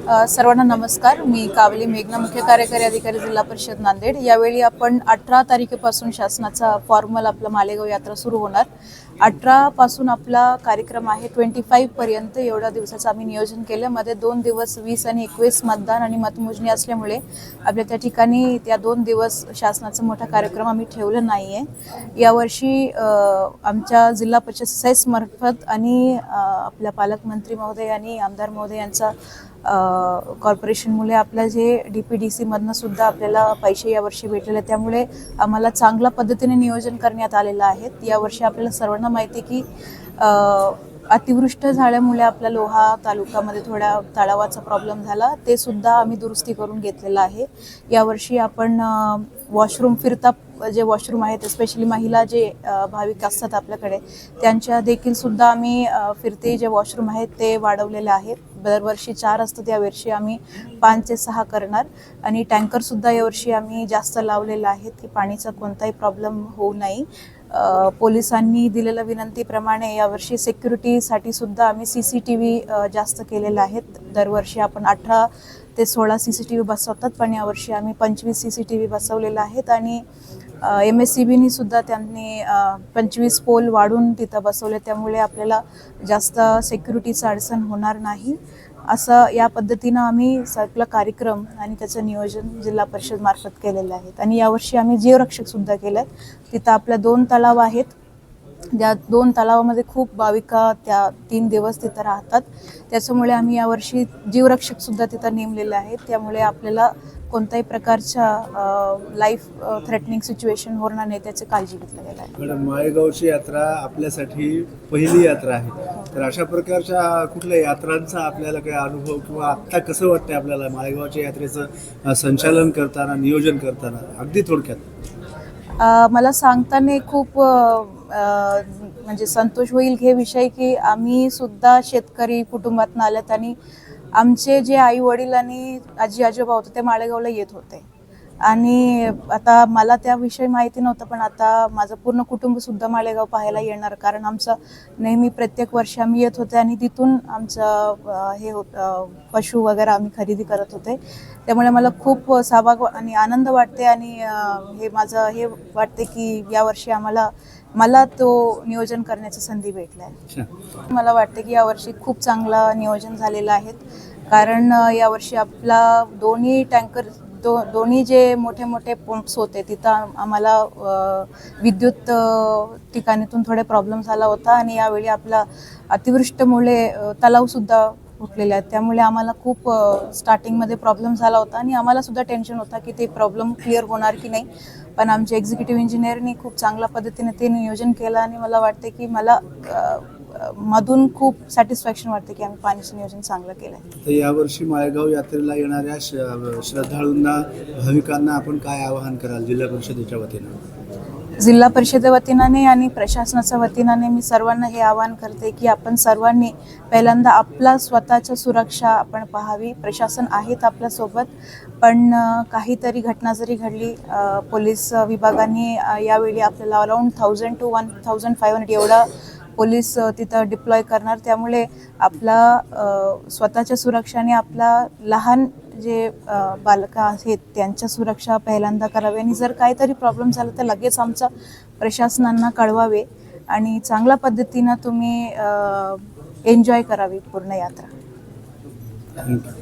सर्वांना नमस्कार. मी कावली मेघना, मुख्य कार्यकारी अधिकारी, जिल्हा परिषद नांदेड. यावेळी आपण 18 तारखेपासून शासनाचा फॉर्मल आपला मालेगाव यात्रा सुरू होणार. 18 पासून आपला कार्यक्रम आहे 25 पर्यंत. एवढ्या दिवसाचं आम्ही नियोजन केलं. मध्ये 2 दिवस 20 आणि 21 मतदान आणि मतमोजणी असल्यामुळे आपल्या त्या ठिकाणी त्या 2 दिवस शासनाचा मोठा कार्यक्रम आम्ही ठेवलं नाही आहे. यावर्षी आमच्या जिल्हा परिषद सेस मार्फत आणि आपल्या पालकमंत्री महोदय आणि आमदार महोदय यांचा कॉर्पोरेशनमुळे आपल्या जे DPDC मधनं सुद्धा आपल्याला पैसे यावर्षी भेटलेले, त्यामुळे आम्हाला चांगल्या पद्धतीने नियोजन करण्यात आलेलं आहे. यावर्षी आपल्याला सर्वांना माहिती आहे की अतिवृष्टी झाल्यामुळे आपल्या लोहा तालुक्यामध्ये थोड्या तलावाचा प्रॉब्लेम झाला, ते सुद्धा आम्ही दुरुस्ती करून घेतलेलं आहे. यावर्षी आपण वॉशरूम फिरता जे वॉशरूम आहेत, स्पेशली महिला जे भाविक असतात आपल्याकडे, त्यांच्या देखील सुद्धा आम्ही फिरते जे वॉशरूम आहेत ते वाढवलेले आहेत. दरवर्षी 4 असतात, यावर्षी आम्ही 5 ते 6 करणार. आणि टँकरसुद्धा यावर्षी आम्ही जास्त लावलेला आहेत की पाणीचा कोणताही प्रॉब्लेम होऊ नये. पोलिसांनी दिलेल्या विनंतीप्रमाणे यावर्षी सिक्युरिटीसाठी सुद्धा आम्ही CCTV जास्त केलेले आहेत. दरवर्षी आपण 18 ते 16 CCTV बसवतात, पण यावर्षी आम्ही 25 CCTV बसवलेले आहेत. आणि MSCBनी सुद्धा त्यांनी 25 पोल वाढून तिथं बसवले, त्यामुळे आपल्याला जास्त सिक्युरिटीचं अडचण होणार नाही. असं या पद्धतीनं आम्ही सगळा कार्यक्रम आणि त्याचं नियोजन जिल्हा परिषद मार्फत केलेलं आहे. आणि यावर्षी आम्ही जीवरक्षकसुद्धा केलं आहे. तिथं आपल्या 2 तलाव आहेत. त्या 2 तलावामध्ये खूप भाविका त्या 3 दिवस तिथं राहतात, त्याच्यामुळे आम्ही यावर्षी जीवरक्षकसुद्धा तिथं नेमलेले आहेत. त्यामुळे आपल्याला कोणत्याही प्रकारच्या लाईफ थ्रेटनिंग सिच्युएशन होणार नाही त्याची काळजी घेतली गेली आहे. मॅडम, माळेगावची यात्रा आपल्यासाठी पहिली यात्रा आहे, तर अशा प्रकारच्या कुठल्या यात्रांचा आपल्याला काही अनुभव किंवा आत्ता कसं वाटतं आपल्याला माळेगावच्या यात्रेचं संचालन करताना, नियोजन करताना, अगदी थोडक्यात? मला सांगताना खूप म्हणजे संतोष होईल हे विषय की आम्ही सुद्धा शेतकरी कुटुंबातून आल्यात आणि आमचे जे आई वडील आणि आजी आजोबा होते ते माळेगावला येत होते. आणि आता मला त्याविषयी माहिती नव्हतं, पण आता माझं पूर्ण कुटुंबसुद्धा माळेगाव पाहायला येणार, कारण आमचं नेहमी प्रत्येक वर्षी आम्ही येत होते आणि तिथून आमचं हे होतं पशु वगैरे आम्ही खरेदी करत होते. त्यामुळे मला खूप सहभाग आणि आनंद वाटते. आणि हे माझं हे वाटते की यावर्षी मला तो नियोजन करण्याची संधी भेटली आहे. मला वाटते की यावर्षी खूप चांगलं नियोजन झालेलं आहे, कारण यावर्षी आपला दोन्ही टँकर दोन्ही जे मोठे मोठे पंप्स होते तिथं आम्हाला विद्युत ठिकाणीतून थोडे प्रॉब्लेम झाला होता. आणि यावेळी आपला अतिवृष्टीमुळे तलावसुद्धा फुटलेले आहेत, त्यामुळे आम्हाला खूप स्टार्टिंगमध्ये प्रॉब्लेम झाला होता आणि आम्हाला सुद्धा टेन्शन होता की ते प्रॉब्लेम क्लिअर होणार की नाही. पण आमचे एक्झिक्युटिव्ह इंजिनियरनी खूप चांगल्या पद्धतीने ते नियोजन केलं आणि मला वाटते की मला मधून खूप सॅटिस्फॅक्शन वाटते की आम्ही पाण्याचं नियोजन चांगलं केलं आहे. तर यावर्षी माळेगाव यात्रेला येणाऱ्या श्रद्धाळूंना, भाविकांना आपण काय आवाहन कराल जिल्हा परिषदेच्या वतीनं? जिल्हा परिषदे वतीने आणि प्रशासनाच्या वतीने मी सर्वांना हे आवाहन करते की आपण सर्वांनी पहिल्यांदा आपला स्वतःच्या सुरक्षा आपण पाहावी. प्रशासन आहेत आपल्यासोबत, पण काहीतरी घटना जरी घडली, पोलीस विभागाने यावेळी आपल्याला अराउंड 1000 to 1500 एवढा पोलीस तिथं डिप्लॉय करणार, त्यामुळे आपला स्वतःच्या सुरक्षाने आपला लहान जे बालकं आहेत त्यांच्या सुरक्षा पहिल्यांदा करावी. आणि जर काहीतरी प्रॉब्लेम झाला तर लगेच आमच्या प्रशासनांना कळवावे आणि चांगल्या पद्धतीनं तुम्ही एन्जॉय करावी पूर्ण यात्रा. थँक्यू.